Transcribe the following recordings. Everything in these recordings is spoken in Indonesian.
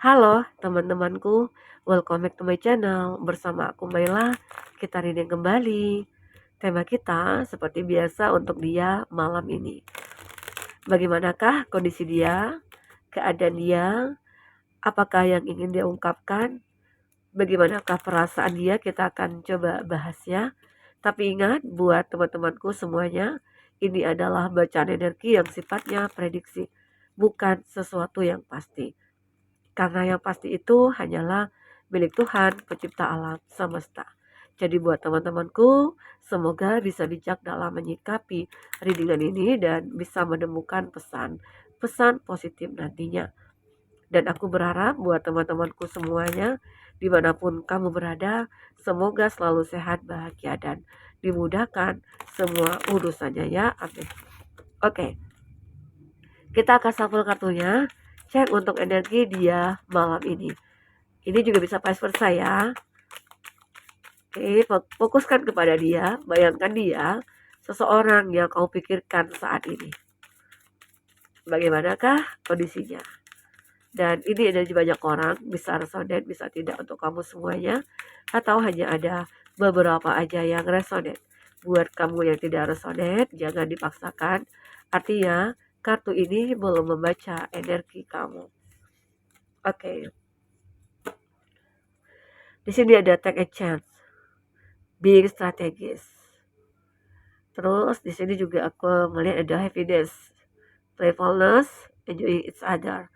Halo teman-temanku, welcome back to my channel. Bersama aku Maila, kita reading kembali. Tema kita seperti biasa untuk dia malam ini. Bagaimanakah kondisi dia, keadaan dia, apakah yang ingin dia ungkapkan, bagaimanakah perasaan dia, kita akan coba bahasnya. Tapi ingat buat teman-temanku semuanya, ini adalah bacaan energi yang sifatnya prediksi, bukan sesuatu yang pasti. Karena yang pasti itu hanyalah milik Tuhan, pencipta alam semesta. Jadi buat teman-temanku, semoga bisa bijak dalam menyikapi readingan ini dan bisa menemukan pesan positif nantinya. Dan aku berharap buat teman-temanku semuanya, dimanapun kamu berada, semoga selalu sehat, bahagia, dan dimudahkan semua urusannya ya. Amin. Oke, kita akan shuffle kartunya, cek untuk energi dia malam ini. Ini juga bisa vice versa ya. Oke, fokuskan kepada dia, bayangkan dia seseorang yang kau pikirkan saat ini. Bagaimanakah kondisinya? Dan ini ada banyak orang, bisa resonate, bisa tidak untuk kamu semuanya, atau hanya ada beberapa aja yang resonate. Buat kamu yang tidak resonate, jangan dipaksakan. Artinya, kartu ini belum membaca energi kamu. Oke. Di sini ada take a chance, being strategis. Terus di sini juga aku melihat ada happiness, playfulness, enjoying each other.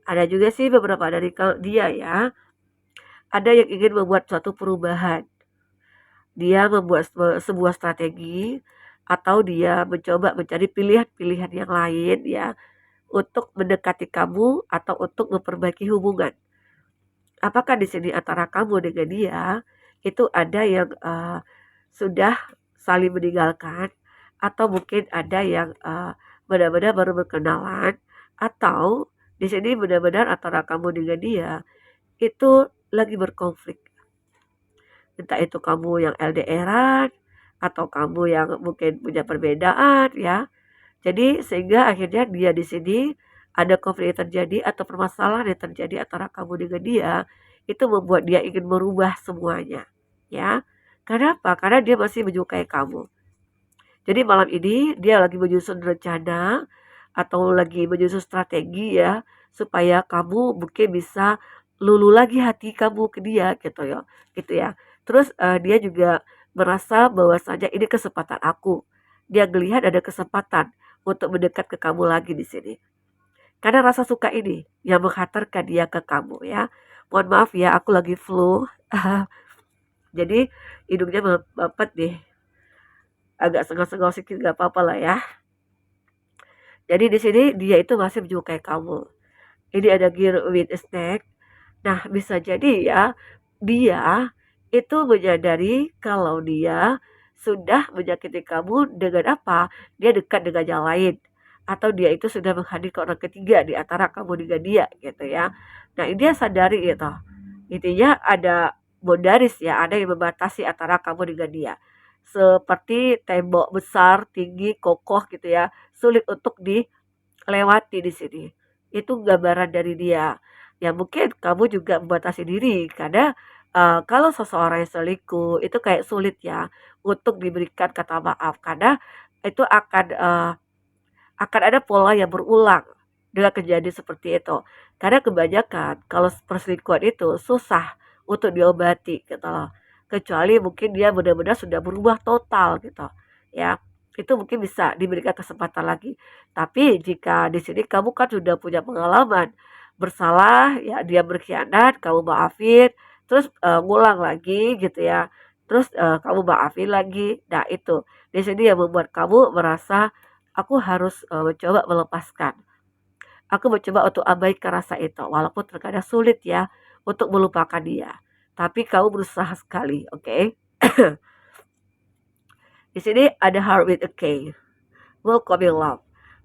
Ada juga sih beberapa dari dia ya. Ada yang ingin membuat suatu perubahan. Dia membuat sebuah strategi atau dia mencoba mencari pilihan-pilihan yang lain ya untuk mendekati kamu atau untuk memperbaiki hubungan. Apakah di sini antara kamu dengan dia itu ada yang sudah saling meninggalkan, atau mungkin ada yang benar-benar baru berkenalan, atau di sini benar-benar antara kamu dengan dia itu lagi berkonflik. Entah itu kamu yang LDRan atau kamu yang mungkin punya perbedaan ya. Jadi sehingga akhirnya dia di sini ada konflik yang terjadi atau permasalahan yang terjadi antara kamu dengan dia, itu membuat dia ingin merubah semuanya ya. Kenapa? Karena dia masih menyukai kamu. Jadi malam ini dia lagi menyusun rencana atau lagi menyusun strategi ya supaya kamu mungkin bisa lulu lagi hati kamu ke dia gitu ya. Gitu ya. Terus dia juga merasa bahwasanya ini kesempatan aku. Dia melihat ada kesempatan untuk mendekat ke kamu lagi di sini. Karena rasa suka ini yang menghantarkan dia ke kamu ya. Mohon maaf ya, aku lagi flu. Jadi hidungnya mepet deh. Agak sengal-sengal sedikit gak apa-apa lah ya. Jadi di sini dia itu masih menyukai kamu. Ini ada gear with a snake. Nah, bisa jadi ya, dia itu menyadari kalau dia sudah menyakiti kamu dengan apa? Dia dekat dengan yang lain. Atau dia itu sudah menghadirkan orang ketiga di antara kamu dengan dia gitu ya. Nah, ini dia sadari gitu. Intinya ada boundaries ya, ada yang membatasi antara kamu dengan dia. Seperti tembok besar, tinggi, kokoh gitu ya, sulit untuk dilewati di sini. Itu gambaran dari dia. Ya mungkin kamu juga membatasi diri karena kalau seseorang yang selingkuh itu kayak sulit ya untuk diberikan kata maaf karena itu akan ada pola yang berulang dengan kejadian seperti itu. Karena kebanyakan kalau perselingkuhan itu susah untuk diobati gitu loh. Kecuali mungkin dia benar-benar sudah berubah total gitu. Ya, itu mungkin bisa diberikan kesempatan lagi. Tapi jika di sini kamu kan sudah punya pengalaman bersalah, ya dia berkhianat, kamu maafin, terus ngulang lagi gitu ya. Terus kamu maafin lagi. Nah, itu di sini yang membuat kamu merasa aku harus mencoba melepaskan. Aku mencoba untuk abaikan rasa itu, walaupun terkadang sulit ya untuk melupakan dia. Tapi kamu berusaha sekali, oke? Okay? Di sini ada heart with a K. Welcome in love.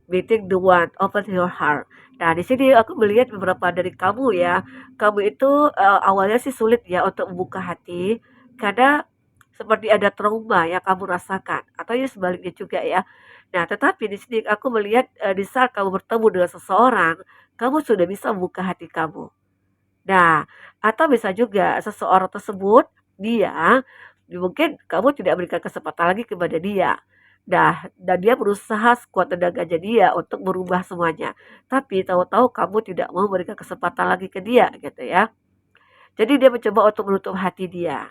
Meeting the one, open your heart. Nah, di sini aku melihat beberapa dari kamu ya. Kamu itu awalnya sih sulit ya untuk membuka hati karena seperti ada trauma yang kamu rasakan atau ya sebaliknya juga ya. Nah, tetapi di sini aku melihat di saat kamu bertemu dengan seseorang, kamu sudah bisa membuka hati kamu. Nah, atau bisa juga seseorang tersebut dia mungkin kamu tidak berikan kesempatan lagi kepada dia. Nah, dan dia berusaha sekuat tenaganya dia untuk merubah semuanya. Tapi tahu-tahu kamu tidak mau berikan kesempatan lagi ke dia gitu ya. Jadi dia mencoba untuk menutup hati dia.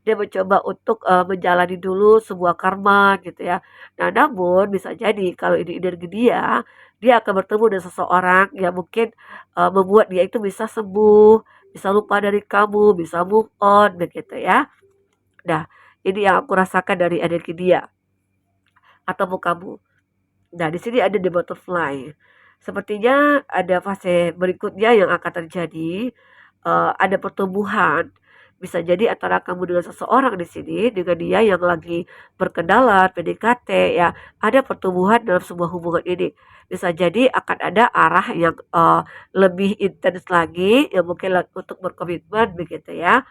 Dia mencoba untuk menjalani dulu sebuah karma gitu ya. Nah, namun bisa jadi kalau ini energi dia, dia akan bertemu dengan seseorang yang mungkin membuat dia itu bisa sembuh, bisa lupa dari kamu, bisa move on begitu ya. Nah, ini yang aku rasakan dari energi dia atau kamu. Nah, di sini ada the butterfly. Sepertinya ada fase berikutnya yang akan terjadi, ada pertumbuhan. Bisa jadi antara kamu dengan seseorang di sini, dengan dia yang lagi berkenalan, PDKT ya, ada pertumbuhan dalam sebuah hubungan ini. Bisa jadi akan ada arah yang lebih intens lagi, yang mungkin untuk berkomitmen begitu ya.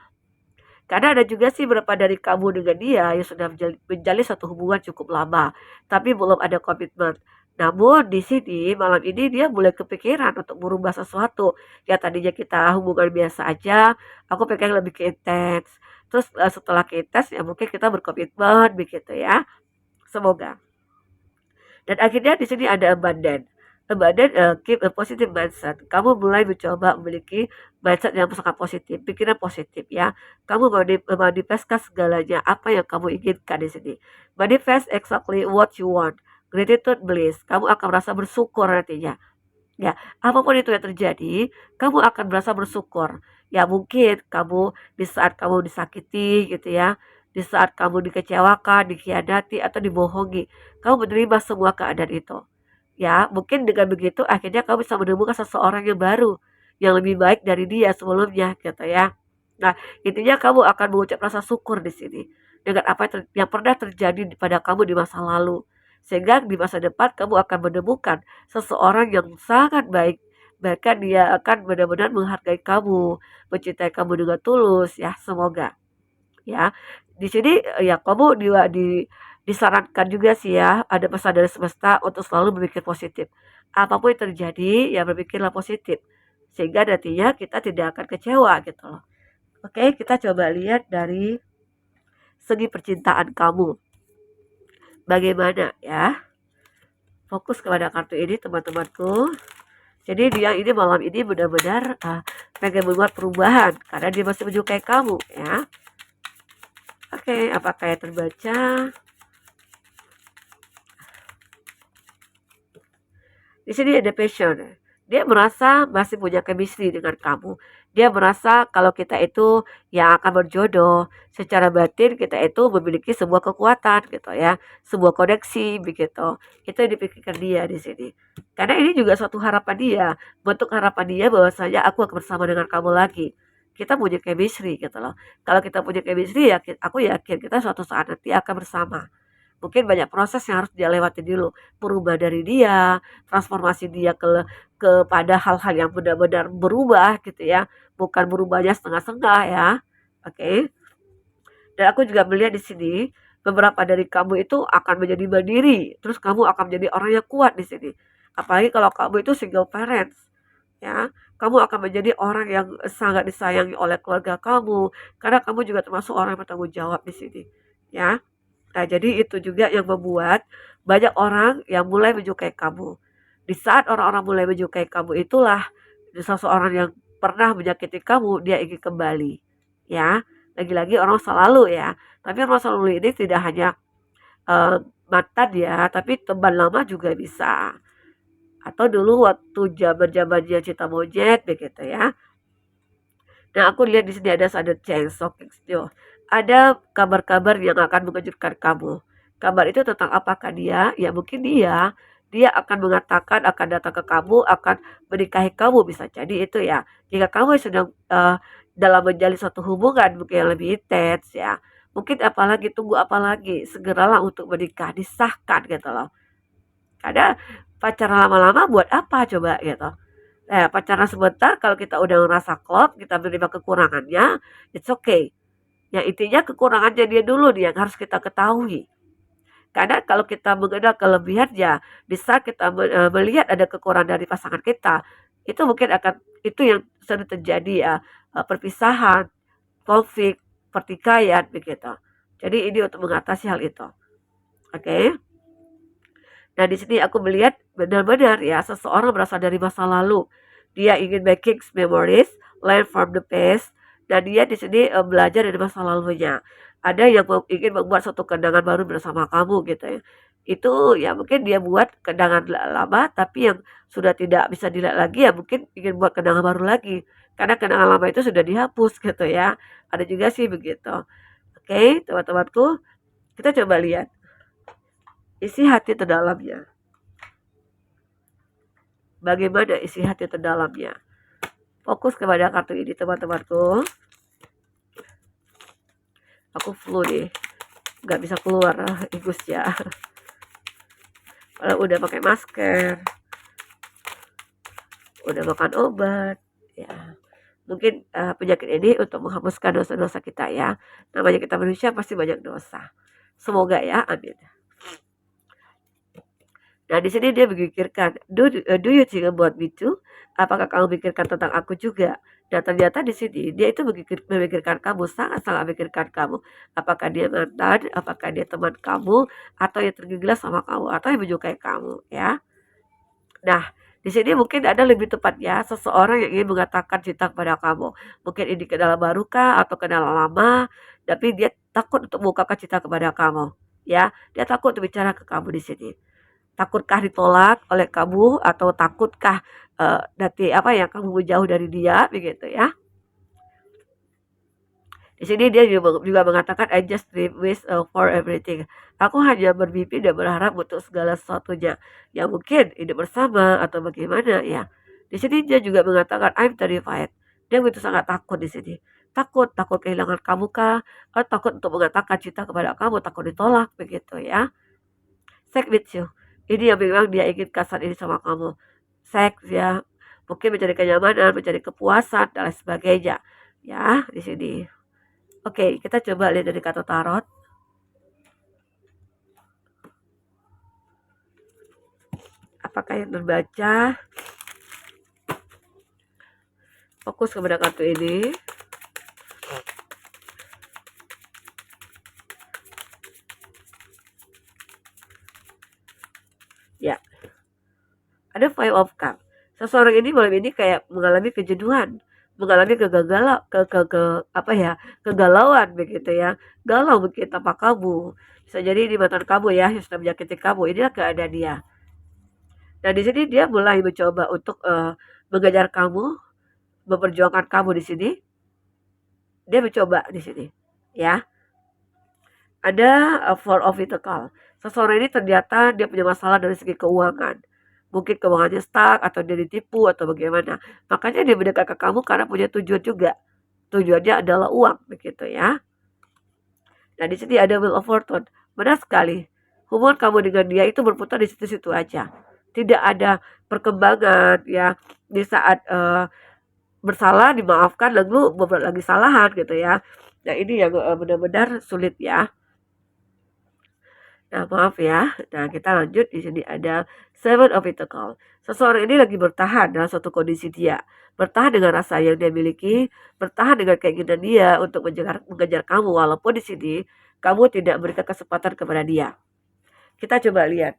Karena ada juga sih beberapa dari kamu dengan dia yang sudah menjalin satu hubungan cukup lama, tapi belum ada komitmen. Namun di sini malam ini dia mulai kepikiran untuk merubah sesuatu. Ya tadinya kita hubungan biasa aja, aku pengen lebih ke intens. Terus setelah ke intens ya mungkin kita berkomitmen begitu ya. Semoga. Dan akhirnya di sini ada abundant. Abundant keep a positive mindset. Kamu mulai mencoba memiliki mindset yang sangat positif, pikiran positif ya. Kamu manifestkan segalanya apa yang kamu inginkan di sini. Manifest exactly what you want. Gratitude bliss. Kamu akan merasa bersyukur nantinya. Ya, apapun itu yang terjadi, kamu akan merasa bersyukur. Ya mungkin kamu di saat kamu disakiti gitu ya, di saat kamu dikecewakan, dikhianati atau dibohongi, kamu menerima semua keadaan itu. Ya, mungkin dengan begitu akhirnya kamu bisa menemukan seseorang yang baru, yang lebih baik dari dia sebelumnya gitu ya. Nah, intinya kamu akan mengucap rasa syukur di sini dengan apa yang pernah terjadi pada kamu di masa lalu. Sehingga di masa depan kamu akan menemukan seseorang yang sangat baik. Bahkan dia akan benar-benar menghargai kamu, mencintai kamu dengan tulus ya, semoga ya. Di sini ya kamu disarankan juga sih ya, ada pesan dari semesta untuk selalu berpikir positif. Apapun yang terjadi, ya berpikirlah positif. Sehingga nantinya kita tidak akan kecewa gitu loh. Oke, kita coba lihat dari segi percintaan kamu. Bagaimana ya? Fokus kepada kartu ini teman-temanku. Jadi dia ini malam ini benar-benar pengen membuat perubahan karena dia masih menyukai kamu ya. Oke, apakah yang terbaca? Di sini ada passion. Dia merasa masih punya chemistry dengan kamu. Dia merasa kalau kita itu yang akan berjodoh. Secara batin kita itu memiliki sebuah kekuatan gitu ya. Sebuah koneksi begitu. Itu yang dipikirkan dia di sini. Karena ini juga suatu harapan dia. Bentuk harapan dia bahwasanya aku akan bersama dengan kamu lagi. Kita punya chemistry gitu loh. Kalau kita punya chemistry ya aku yakin kita suatu saat nanti akan bersama. Mungkin banyak proses yang harus dia lewati dulu. Berubah dari dia, transformasi dia kepada hal-hal yang benar-benar berubah gitu ya. Bukan berubahnya setengah-setengah ya. Oke. Dan aku juga melihat di sini beberapa dari kamu itu akan menjadi mandiri. Terus kamu akan menjadi orang yang kuat di sini. Apalagi kalau kamu itu single parents ya. Kamu akan menjadi orang yang sangat disayangi oleh keluarga kamu karena kamu juga termasuk orang yang bertanggung jawab di sini ya. Nah, jadi itu juga yang membuat banyak orang yang mulai menyukai kamu. Di saat orang-orang mulai menyukai kamu itulah seseorang yang pernah menyakiti kamu, dia ingin kembali. Ya, lagi-lagi orang selalu ya. Tapi orang selalu ini tidak hanya mantan ya, tapi teman lama juga bisa. Atau dulu waktu zaman-zamannya cinta monyet begitu ya. Nah, aku lihat di sini ada chance shocking still. Ada kabar-kabar yang akan mengejutkan kamu. Kabar itu tentang apakah dia? Ya mungkin dia akan mengatakan akan datang ke kamu, akan menikahi kamu bisa jadi itu ya. Jika kamu sedang dalam menjalin satu hubungan mungkin yang lebih intens ya. Mungkin apalagi tunggu apalagi segeralah untuk menikah disahkan gitu loh. Karena pacaran lama-lama buat apa coba gitu. Pacaran sebentar kalau kita udah ngerasa klop, kita menerima kekurangannya, it's okay. Ya intinya kekurangannya dia dulu nih yang harus kita ketahui. Karena kalau kita mengenal kelebihannya, di saat kita melihat ada kekurangan dari pasangan kita, itu mungkin akan itu yang sering terjadi ya, perpisahan, konflik, pertikaian begitu. Jadi ini untuk mengatasi hal itu. Oke. Nah, di sini aku melihat benar-benar ya seseorang berasal dari masa lalu. Dia ingin making memories, learn from the past, dan dia di sini belajar dari masa lalunya. Ada yang ingin membuat suatu kenangan baru bersama kamu gitu ya. Itu ya mungkin dia buat kenangan lama tapi yang sudah tidak bisa dilihat lagi ya mungkin ingin buat kenangan baru lagi. Karena kenangan lama itu sudah dihapus gitu ya. Ada juga sih begitu. Oke, teman-temanku, kita coba lihat isi hati terdalamnya. Bagaimana isi hati terdalamnya? Fokus kepada kartu ini teman-temanku. Aku flu nih, nggak bisa keluar ingusnya. Kalau udah pakai masker, udah makan obat, ya mungkin penyakit ini untuk menghapuskan dosa-dosa kita ya. Namanya kita manusia pasti banyak dosa. Semoga ya, amin. Nah, di sini dia memikirkan, do you think about me too? Apakah kamu pikirkan tentang aku juga? Dan ternyata di sini dia itu memikirkan kamu, sangat-sangat memikirkan kamu. Apakah dia mantan, apakah dia teman kamu, atau yang tergila sama kamu, atau yang menyukai kamu, ya. Nah, di sini mungkin ada lebih tepatnya seseorang yang ingin mengatakan cinta kepada kamu. Mungkin ini kenalan baru kah atau kenalan lama, tapi dia takut untuk mengungkapkan cinta kepada kamu, ya. Dia takut untuk bicara ke kamu di sini. Takutkah ditolak oleh kamu atau takutkah, nanti apa ya, kamu menjauh dari dia begitu ya. Di sini dia juga mengatakan I just dream wish for everything. Aku hanya bermimpi dan berharap untuk segala sesuatunya. Ya mungkin hidup bersama atau bagaimana ya. Di sini dia juga mengatakan I'm terrified. Dia begitu sangat takut di sini. Takut kehilangan kamu kah? Atau takut untuk mengatakan cinta kepada kamu, takut ditolak begitu ya. Sex with you. Ini yang memang dia inginkan saat ini sama kamu. Seks ya, mungkin mencari kenyamanan, mencari kepuasan dan lain sebagainya. Ya, di sini. Oke, kita coba lihat dari kartu tarot. Apakah yang terbaca? Fokus kepada kartu ini. Ya, ada Five of Cups. Seseorang ini malam ini kayak mengalami kejenuhan, mengalami kegagalan, apa ya, kegalauan begitu ya. Galau mungkin tanpa kamu. Bisa jadi ini mantan kamu ya, yang sudah menyakiti kamu. Inilah keadaan dia. Dan di sini dia mulai mencoba untuk mengejar kamu, memperjuangkan kamu di sini. Dia mencoba di sini, ya. Ada Four of Pentacles. Seseorang ini ternyata dia punya masalah dari segi keuangan. Mungkin keuangannya stuck atau dia ditipu atau bagaimana. Makanya dia mendekat ke kamu karena punya tujuan juga. Tujuannya adalah uang begitu ya. Nah, di sini ada Wheel of Fortune. Benar sekali. Hubungan kamu dengan dia itu berputar di situ-situ aja. Tidak ada perkembangan ya di saat bersalah dimaafkan lalu beberapa lagi salahan gitu ya. Nah, ini yang benar-benar sulit ya. Nah, maaf ya. Nah, kita lanjut. Di sini ada Seven of Pentacles. Seseorang ini lagi bertahan dalam suatu kondisi dia. Bertahan dengan rasa yang dia miliki, bertahan dengan keinginan dia untuk mengejar kamu. Walaupun di sini kamu tidak berikan kesempatan kepada dia. Kita coba lihat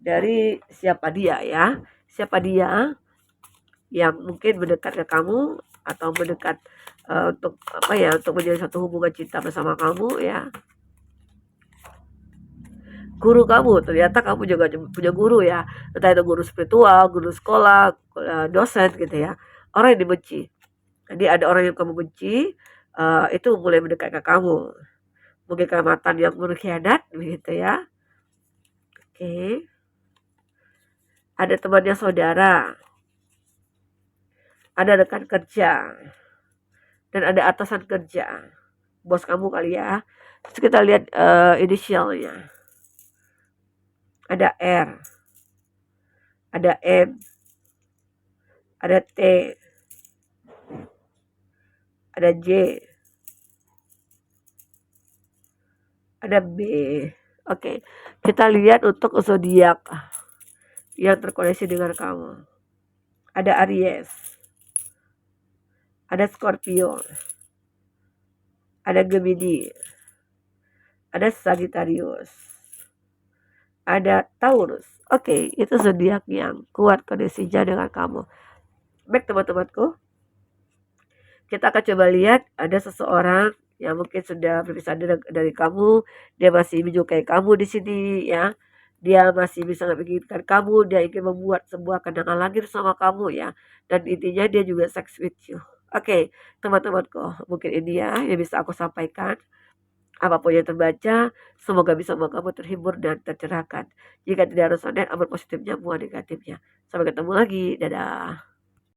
dari siapa dia ya. Siapa dia yang mungkin mendekat ke kamu atau mendekat untuk apa ya, untuk menjadi satu hubungan cinta bersama kamu ya. Guru kamu, ternyata kamu juga punya guru ya, entah itu guru spiritual, guru sekolah, dosen gitu ya, orang yang dibenci. Jadi ada orang yang kamu benci, itu mulai mendekat ke kamu, mungkin karena mantan yang berkhianat begitu ya. Oke. Ada temannya saudara, ada rekan kerja, dan ada atasan kerja, bos kamu kali ya. Terus kita lihat inisialnya. Ada R, ada M, ada T, ada J, ada B. Oke, kita lihat untuk zodiak yang terkoneksi dengan kamu. ada Aries, ada Scorpio, ada Gemini, ada Sagittarius, ada Taurus. Oke, itu zodiak yang kuat kondisinya dengan kamu. Baik teman-temanku, kita akan coba lihat ada seseorang yang mungkin sudah berpisah dari kamu, dia masih menyukai kamu di sini ya. Dia masih bisa menginginkan kamu, dia ingin membuat sebuah kenangan lagi bersama kamu ya. Dan intinya dia juga sex with you. Oke, teman-temanku, mungkin ini ya yang bisa aku sampaikan. Apapun yang terbaca, semoga bisa membuat kamu terhibur dan tercerahkan. Jika tidak harus ada, ambil positifnya, buang negatifnya. Sampai ketemu lagi. Dadah.